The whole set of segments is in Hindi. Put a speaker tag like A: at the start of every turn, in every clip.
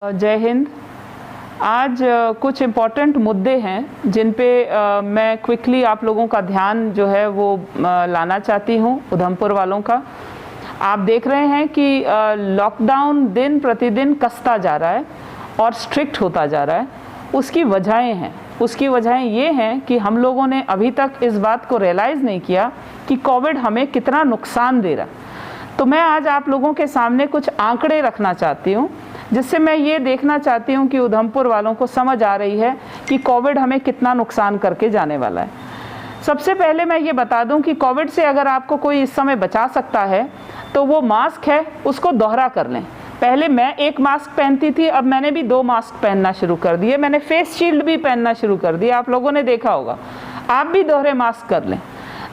A: जय हिंद। आज कुछ इम्पॉर्टेंट मुद्दे हैं जिन पे मैं क्विकली आप लोगों का ध्यान जो है वो लाना चाहती हूँ, उधमपुर वालों का। आप देख रहे हैं कि लॉकडाउन दिन प्रतिदिन कसता जा रहा है और स्ट्रिक्ट होता जा रहा है। उसकी वजहें ये हैं कि हम लोगों ने अभी तक इस बात को रियलाइज़ नहीं किया कि कोविड हमें कितना नुकसान दे रहा है। तो मैं आज आप लोगों के सामने कुछ आंकड़े रखना चाहती हूँ, जिससे मैं ये देखना चाहती हूँ कि उधमपुर वालों को समझ आ रही है कि कोविड हमें कितना नुकसान करके जाने वाला है। सबसे पहले मैं ये बता दूँ कि कोविड से अगर आपको कोई इस समय बचा सकता है तो वो मास्क है, उसको दोहरा कर लें। पहले मैं एक मास्क पहनती थी, अब मैंने भी 2 मास्क पहनना शुरू कर दिए। मैंने फेस शील्ड भी पहनना शुरू कर दिया, आप लोगों ने देखा होगा। आप भी दोहरे मास्क कर लें।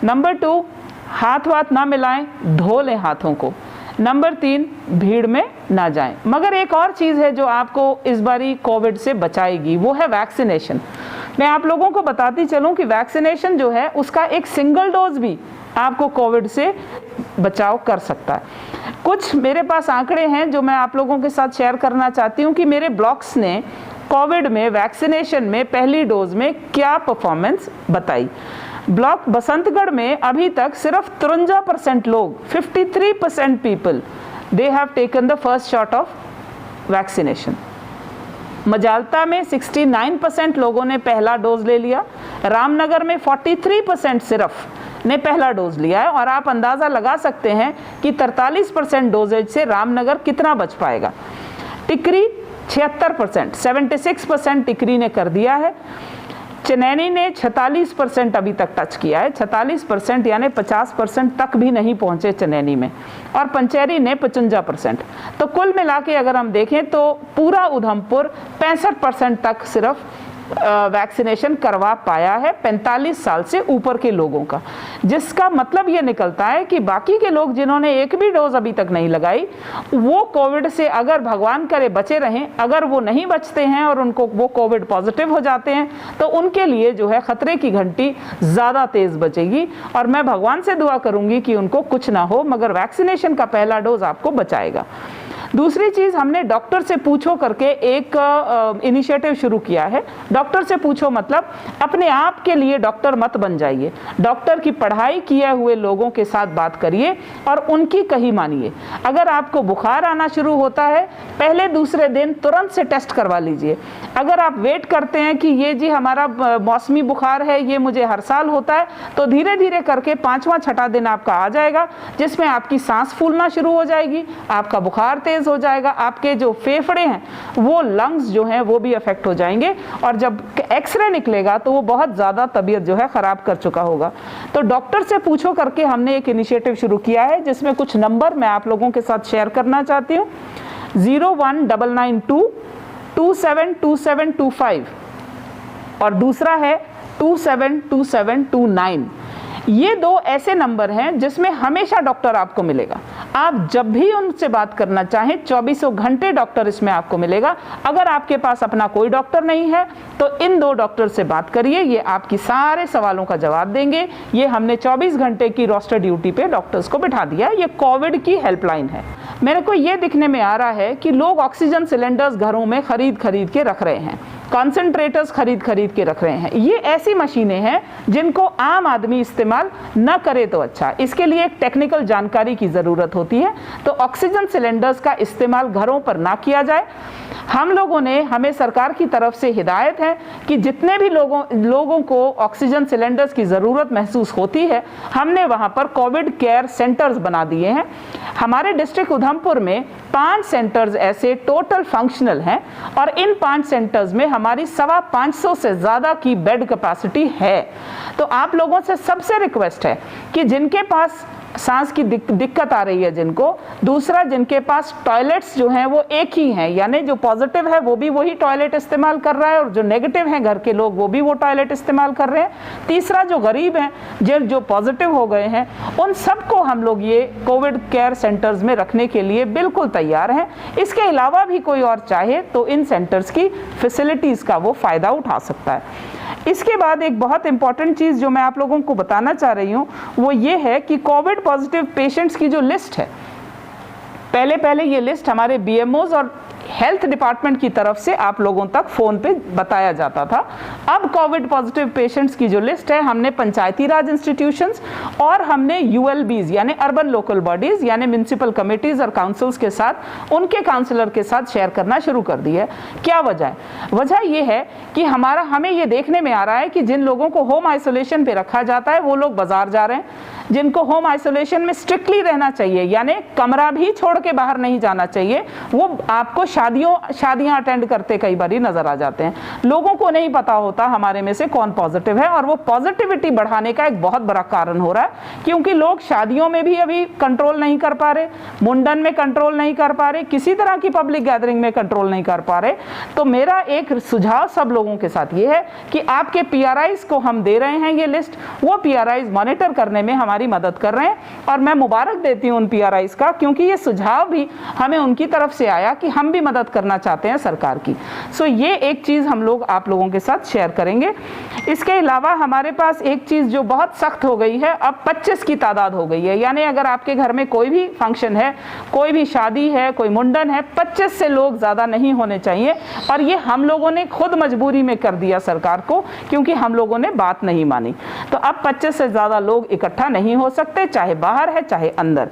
A: नंबर 2, हाथ ना मिलाएं, धो लें हाथों को। नंबर 3, भीड़ में ना जाएं। मगर एक और चीज़ है जो आपको इस बारी कोविड से बचाएगी, वो है वैक्सीनेशन। मैं आप लोगों को बताती चलूं कि वैक्सीनेशन जो है उसका एक सिंगल डोज भी आपको कोविड से बचाव कर सकता है। कुछ मेरे पास आंकड़े हैं जो मैं आप लोगों के साथ शेयर करना चाहती हूं कि मेरे ब्लॉक्स ने कोविड में वैक्सीनेशन में पहली डोज में क्या परफॉर्मेंस बताई। ब्लॉक बसंतगढ़ में अभी तक सिर्फ 53% लोग, 53% people, they have taken the first shot of vaccination. मजालता में 69% लोगों ने पहला डोज ले लिया। रामनगर में 43% सिर्फ ने पहला डोज लिया है। और आप अंदाज़ा लगा सकते हैं कि 43% डोजेज से रामनगर कितना बच पाएगा। टिकरी 76%, 76% टिकरी ने कर दिया है। चनैनी ने 46% अभी तक टच किया है, 46% यानी 50% तक भी नहीं पहुंचे चनैनी में। और पंचैरी ने 55%। तो कुल मिला के अगर हम देखें तो पूरा उधमपुर 65% तक सिर्फ वैक्सीनेशन करवा पाया है 45 साल से ऊपर के लोगों का। जिसका मतलब ये निकलता है कि बाकी के लोग जिन्होंने एक भी डोज अभी तक नहीं लगाई, वो कोविड से अगर भगवान करे बचे रहें, अगर वो नहीं बचते हैं और उनको वो कोविड पॉजिटिव हो जाते हैं तो उनके लिए जो है खतरे की घंटी ज़्यादा तेज़ बजेगी। और मैं भगवान से दुआ करूँगी कि उनको कुछ ना हो, मगर वैक्सीनेशन का पहला डोज आपको बचाएगा। दूसरी चीज़, हमने डॉक्टर से पूछो करके एक इनिशिएटिव शुरू किया है। डॉक्टर से पूछो मतलब अपने आप के लिए डॉक्टर मत बन जाइए। डॉक्टर की पढ़ाई किए हुए लोगों के साथ बात करिए और उनकी कही मानिए। अगर आपको बुखार आना शुरू होता है, पहले दूसरे दिन तुरंत से टेस्ट करवा लीजिए। अगर आप वेट करते हैं कि ये जी हमारा मौसमी बुखार है, ये मुझे हर साल होता है, तो धीरे धीरे करके 5वां 6ठा दिन आपका आ जाएगा, जिसमें आपकी सांस फूलना शुरू हो जाएगी, आपका बुखार तेज हो जाएगा, आपके जो फेफड़े हैं वो लंग्स जो हैं वो भी अफेक्ट हो जाएंगे। और जब एक्सरे निकलेगा तो वो बहुत ज़्यादा तबीयत जो है ख़राब कर चुका होगा। तो डॉक्टर से पूछो करके हमने एक इनिशिएटिव शुरू किया है, जिसमें कुछ नंबर मैं आप लोगों के साथ शेयर करना चाहती हूँ। 019992 272725 और दूसरा है 272729। ये 2 ऐसे नंबर हैं जिसमें हमेशा डॉक्टर आपको मिलेगा। आप जब भी उनसे बात करना चाहें, 24 घंटे डॉक्टर इसमें आपको मिलेगा। अगर आपके पास अपना कोई डॉक्टर नहीं है तो इन 2 डॉक्टर से बात करिए, ये आपकी सारे सवालों का जवाब देंगे। ये हमने 24 घंटे की रोस्टर ड्यूटी पे डॉक्टर्स को बिठा दिया। ये कोविड की हेल्पलाइन है। मेरे को ये दिखने में आ रहा है कि लोग ऑक्सीजन सिलेंडर्स घरों में खरीद के रख रहे हैं, कॉन्सेंट्रेटर्स खरीद के रख रहे हैं। ये ऐसी मशीनें हैं जिनको आम आदमी इस्तेमाल न करे तो अच्छा। इसके लिए एक टेक्निकल जानकारी की ज़रूरत होती है। तो ऑक्सीजन सिलेंडर्स का इस्तेमाल घरों पर ना किया जाए। हमें सरकार की तरफ से हिदायत है कि जितने भी लोगों को ऑक्सीजन सिलेंडर्स की ज़रूरत महसूस होती है, हमने वहाँ पर कोविड केयर सेंटर्स बना दिए हैं। हमारे डिस्ट्रिक्ट उधमपुर में 5 सेंटर्स ऐसे टोटल फंक्शनल हैं और इन 5 सेंटर्स में हमारी 550 से ज़्यादा की बेड कैपेसिटी है। तो आप लोगों से सबसे रिक्वेस्ट है कि जिनके पास सांस की दिक्कत आ रही है, दूसरा जिनके पास टॉयलेट्स जो हैं वो एक ही हैं, यानी जो पॉजिटिव है वो भी वही टॉयलेट इस्तेमाल कर रहा है और जो नेगेटिव हैं घर के लोग वो भी वो टॉयलेट इस्तेमाल कर रहे हैं। तीसरा जो गरीब हैं, जो पॉजिटिव हो गए हैं, उन सबको हम लोग ये कोविड केयर सेंटर्स में रखने के लिए बिल्कुल तैयार हैं। इसके अलावा भी कोई और चाहे तो इन सेंटर्स की फैसिलिटीज़ का वो फ़ायदा उठा सकता है। इसके बाद एक बहुत इंपॉर्टेंट चीज़ जो मैं आप लोगों को बताना चाह रही हूँ वो ये है कि कोविड पॉजिटिव पेशेंट्स की जो लिस्ट है, पहले ये लिस्ट हमारे बीएमओज और हेल्थ डिपार्टमेंट की तरफ से आप लोगों तक फ़ोन पे बताया जाता था। अब कोविड पॉजिटिव पेशेंट्स की जो लिस्ट है हमने पंचायती राज इंस्टीट्यूशंस और हमने ULBs यानी अर्बन लोकल बॉडीज़ यानी म्यूनसिपल कमेटीज़ और काउंसिल्स के साथ, उनके काउंसलर के साथ शेयर करना शुरू कर दी है। क्या वजह है? वजह ये है कि हमें ये देखने में आ रहा है कि जिन लोगों को होम आइसोलेशन पे रखा जाता है वो लोग बाजार जा रहे हैं, जिनको होम आइसोलेशन में स्ट्रिक्टली रहना चाहिए यानी कमरा भी छोड़ के बाहर नहीं जाना चाहिए, वो आपको शादियां अटेंड करते कई बार नजर आ जाते हैं। लोगों को नहीं पता होता हमारे में से कौन पॉजिटिव है, और वो पॉजिटिविटी बढ़ाने का एक बहुत बड़ा कारण हो रहा है, क्योंकि लोग शादियों में भी अभी कंट्रोल नहीं कर पा रहे, मुंडन में कंट्रोल नहीं कर पा रहे, किसी तरह की पब्लिक गैदरिंग में कंट्रोल नहीं कर पा रहे। तो मेरा एक सुझाव सब लोगों के साथ ये है कि आपके PRIs को हम दे रहे हैं ये लिस्ट, वो PRIs मॉनिटर करने में हमारी मदद कर रहे हैं, और मैं मुबारक देती हूं उन PRIs का, क्योंकि ये सुझाव भी हमें उनकी तरफ से आया कि हम भी मदद करना चाहते हैं सरकार की। सो ये एक चीज़ हम लोग आप लोगों के साथ शेयर करेंगे। इसके अलावा हमारे पास एक चीज़ जो बहुत सख्त हो गई है, अब 25 की तादाद हो गई है, यानी अगर आपके घर में कोई भी फंक्शन है, कोई भी शादी है, कोई मुंडन है, 25 से लोग ज़्यादा नहीं होने चाहिए। और ये हम लोगों ने खुद मजबूरी में कर दिया सरकार को, क्योंकि हम लोगों ने बात नहीं मानी। तो अब 25 से ज़्यादा लोग इकट्ठा नहीं हो सकते, चाहे बाहर है चाहे अंदर।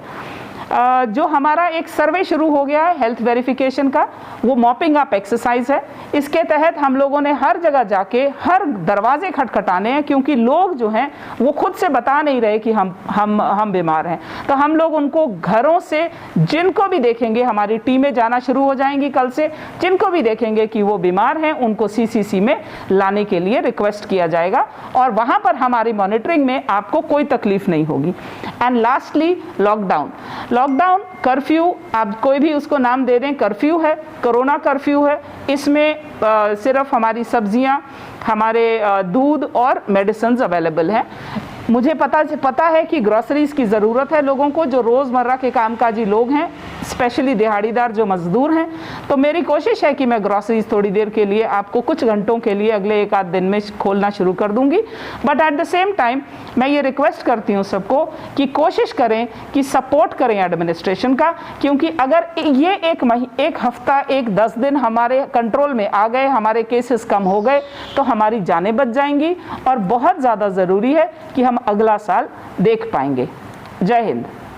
A: जो हमारा एक सर्वे शुरू हो गया है हेल्थ वेरिफिकेशन का, वो मॉपिंग अप एक्सरसाइज है। इसके तहत हम लोगों ने हर जगह जाके हर दरवाजे खटखटाने हैं, क्योंकि लोग जो हैं वो खुद से बता नहीं रहे कि हम बीमार हैं। तो हम लोग उनको घरों से जिनको भी देखेंगे, हमारी टीमें जाना शुरू हो जाएंगी कल से, जिनको भी देखेंगे कि वो बीमार हैं उनको CCC में लाने के लिए रिक्वेस्ट किया जाएगा, और वहाँ पर हमारी मॉनिटरिंग में आपको कोई तकलीफ नहीं होगी। एंड लास्टली लॉकडाउन, कर्फ्यू, आप कोई भी उसको नाम दे दें, कर्फ्यू है, कोरोना कर्फ्यू है। इसमें सिर्फ हमारी सब्जियां, हमारे दूध और मेडिसिन्स अवेलेबल हैं। मुझे पता है कि ग्रोसरीज की ज़रूरत है लोगों को, जो रोज़मर्रा के कामकाजी लोग हैं, स्पेशली दिहाड़ीदार जो मज़दूर हैं। तो मेरी कोशिश है कि मैं ग्रोसरीज थोड़ी देर के लिए आपको कुछ घंटों के लिए अगले एक आध दिन में खोलना शुरू कर दूंगी। But at the same time मैं ये रिक्वेस्ट करती हूँ सबको कि कोशिश करें कि सपोर्ट करें एडमिनिस्ट्रेशन का, क्योंकि अगर ये एक हफ्ता, 10 दिन हमारे कंट्रोल में आ गए, हमारे केसेस कम हो गए, तो हमारी जानें बच जाएंगी, और बहुत ज़्यादा ज़रूरी है कि हम अगला साल देख पाएंगे। जय हिंद।